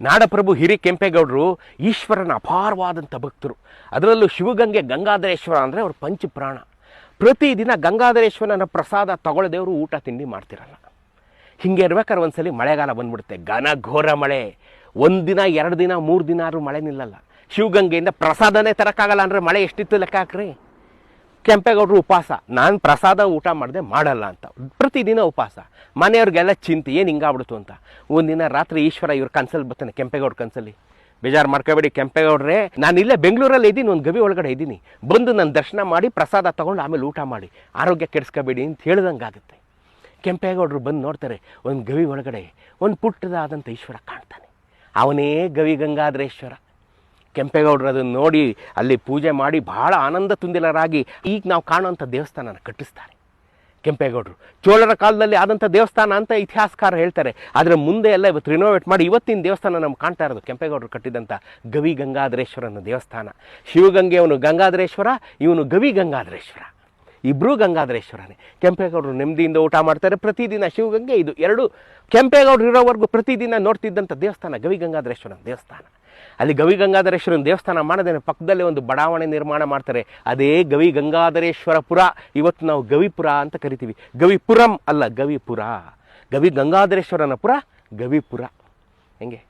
ನಾಡಪ್ರಭು ಹಿರಿಕೆಂಪೇಗೌಡರು ಈಶ್ವರನ ಅಪಾರವಾದಂಥ ಭಕ್ತರು. ಅದರಲ್ಲೂ ಶಿವಗಂಗೆ ಗಂಗಾಧರೇಶ್ವರ ಅಂದರೆ ಅವ್ರ ಪಂಚಪ್ರಾಣ. ಪ್ರತಿದಿನ ಗಂಗಾಧರೇಶ್ವರನ ಪ್ರಸಾದ ತಗೊಳ್ಳದೇವರು ಊಟ ತಿಂಡಿ ಮಾಡ್ತಿರಲ್ಲ. ಹಿಂಗೆ ಇರ್ಬೇಕಾದ್ರೆ ಒಂದ್ಸಲಿ ಮಳೆಗಾಲ ಬಂದ್ಬಿಡುತ್ತೆ, ಘನಘೋರ ಮಳೆ. 1 ದಿನ 2 ದಿನ 3 ದಿನ ಆದ್ರೂ ಮಳೆ ನಿಲ್ಲಲ್ಲ. ಶಿವಗಂಗೆಯಿಂದ ಪ್ರಸಾದನೇ ತರಕ್ಕಾಗಲ್ಲ ಅಂದರೆ ಮಳೆ ಎಷ್ಟಿತ್ತು ಲೆಕ್ಕ ಹಾಕ್ರಿ. ಕೆಂಪೇಗೌಡರು ಉಪವಾಸ, ನಾನು ಪ್ರಸಾದ ಊಟ ಮಾಡಿದೆ ಮಾಡಲ್ಲ ಅಂತ ಪ್ರತಿದಿನ ಉಪವಾಸ. ಮನೆಯವ್ರಿಗೆಲ್ಲ ಚಿಂತೆ, ಏನು ಹಿಂಗಾಗ್ಬಿಡ್ತು ಅಂತ. ಒಂದಿನ ರಾತ್ರಿ ಈಶ್ವರ ಇವ್ರ ಕನ್ಸಲ್ಲಿ ಬರ್ತಾನೆ, ಕೆಂಪೇಗೌಡ ಕನ್ಸಲ್ಲಿ. ಬೇಜಾರು ಮಾಡ್ಕೋಬೇಡಿ ಕೆಂಪೇಗೌಡ್ರೆ, ನಾನು ಇಲ್ಲೇ ಬೆಂಗಳೂರಲ್ಲಿ ಇದ್ದೀನಿ, ಒಂದು ಗವಿ ಒಳಗಡೆ ಇದ್ದೀನಿ, ಬಂದು ನನ್ನ ದರ್ಶನ ಮಾಡಿ ಪ್ರಸಾದ ತೊಗೊಂಡು ಆಮೇಲೆ ಊಟ ಮಾಡಿ, ಆರೋಗ್ಯ ಕೆಡಿಸ್ಕೋಬೇಡಿ ಅಂತ ಹೇಳ್ದಂಗಾಗುತ್ತೆ. ಕೆಂಪೇಗೌಡರು ಬಂದು ನೋಡ್ತಾರೆ, ಒಂದು ಗವಿ ಒಳಗಡೆ ಒಂದು ಪುಟ್ಟದಾದಂಥ ಈಶ್ವರ ಕಾಣ್ತಾನೆ. ಅವನೇ ಗವಿ ಗಂಗಾಧರೇಶ್ವರ. ಕೆಂಪೇಗೌಡರು ಅದನ್ನು ನೋಡಿ ಅಲ್ಲಿ ಪೂಜೆ ಮಾಡಿ ಭಾಳ ಆನಂದ ತುಂದಿಲರಾಗಿ ಈಗ ನಾವು ಕಾಣುವಂಥ ದೇವಸ್ಥಾನನ ಕಟ್ಟಿಸ್ತಾರೆ. ಕೆಂಪೇಗೌಡರು ಚೋಳರ ಕಾಲದಲ್ಲಿ ಆದಂಥ ದೇವಸ್ಥಾನ ಅಂತ ಇತಿಹಾಸಕಾರ ಹೇಳ್ತಾರೆ. ಆದರೆ ಮುಂದೆ ಎಲ್ಲ ಇವತ್ತು ರಿನೋವೇಟ್ ಮಾಡಿ ಇವತ್ತಿನ ದೇವಸ್ಥಾನ ನಮ್ಗೆ ಕಾಣ್ತಾ ಇರೋದು ಕೆಂಪೇಗೌಡರು ಕಟ್ಟಿದಂಥ ಗವಿ ಗಂಗಾಧರೇಶ್ವರನ ದೇವಸ್ಥಾನ. ಶಿವಗಂಗೆ ಅವನು ಗಂಗಾಧರೇಶ್ವರ, ಇವನು ಗವಿ ಗಂಗಾಧರೇಶ್ವರ, ಇಬ್ಬರೂ ಗಂಗಾಧರೇಶ್ವರನೇ. ಕೆಂಪೇಗೌಡರು ನೆಮ್ಮದಿಯಿಂದ ಊಟ ಮಾಡ್ತಾರೆ. ಪ್ರತಿದಿನ ಶಿವಗಂಗೆ ಇದು ಎರಡು ಕೆಂಪೇಗೌಡರು ಇರೋವರೆಗೂ ಪ್ರತಿದಿನ ನೋಡ್ತಿದ್ದಂಥ ದೇವಸ್ಥಾನ ಗವಿ ಗಂಗಾಧರೇಶ್ವರನ ದೇವಸ್ಥಾನ. ಅಲ್ಲಿ ಗವಿ ಗಂಗಾಧರೇಶ್ವರನ ದೇವಸ್ಥಾನ ಮಾಡೋದೇನೆ ಪಕ್ಕದಲ್ಲೇ ಒಂದು ಬಡಾವಣೆ ನಿರ್ಮಾಣ ಮಾಡ್ತಾರೆ. ಅದೇ ಗವಿ ಗಂಗಾಧರೇಶ್ವರಪುರ. ಇವತ್ತು ನಾವು ಗವಿಪುರ ಅಂತ ಕರಿತೀವಿ. ಗವಿಪುರಂ ಅಲ್ಲ, ಗವಿಪುರ. ಗವಿ ಗಂಗಾಧರೇಶ್ವರನ ಪುರ ಗವಿಪುರ. ಹೆಂಗೆ